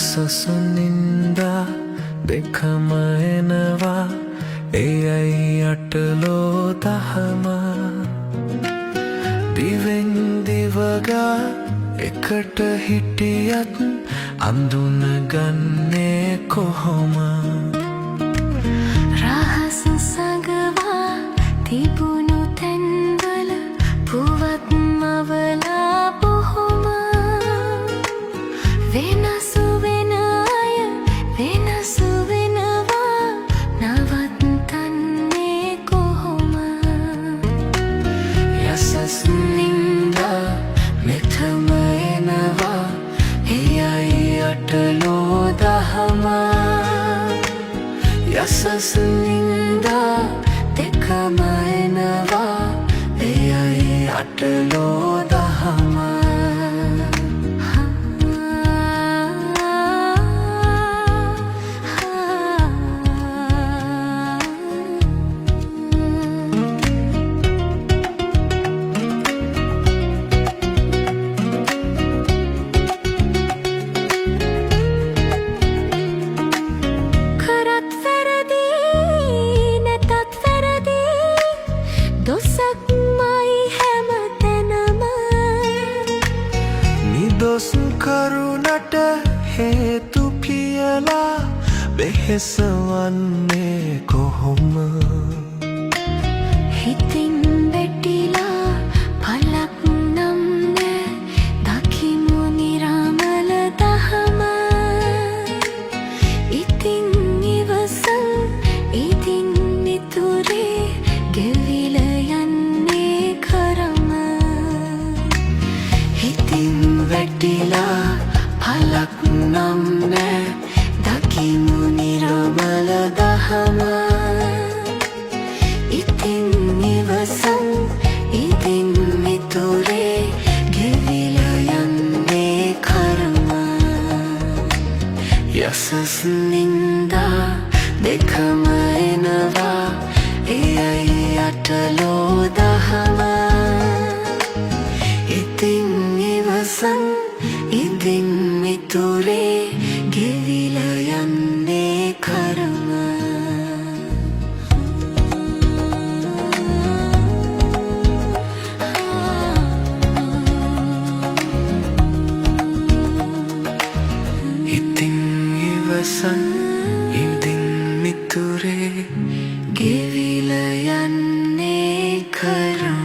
යසසුනින්ද දෙකම එනවා එයයි අටලෝ දහම දිවෙන් දිවගා එකට හිටියත් අඳුන ගන්නේ කොහොම රහස සගවා තිබුණු තැන්වල පුවත් මවලා බොහොම වෙනසු වෙන අය වෙනසු වෙනවා නවත්තන්නේ කොහොම යසසුනින්ද මෙතම එනවා එයයි අටලෝ දහම යසසුනින්ද දෙකම එනවා එයයි අටලෝ දහම නිදොස් කරුණට හේතු කියලා බෙහෙස වන්නේ කොහොම හිතින් වැටිලා පලක් නම් නෑ දකිමු නිරාමල දහම ඉතින් ඉවසන් ඉතින් මිතුරේ ගෙවිල යන්නේ කරම හිතින් වැටිලා පලක් නම් නෑ දකිමු නිරාමල දහම ඉතින් ඉවසන් ඉතින් මිතුරේ ගෙවිල යන්නේ කරම යසසුනින්ද දෙකම එනවා එයයි අටලෝ දහම ඉතින් ඉවසන් ඉතින් මිතුරේ ගෙවිල යන්නේ කරම ඉතින් ඉවසන් ඉතින් මිතුරේ ගෙවිල යන්නේ කරම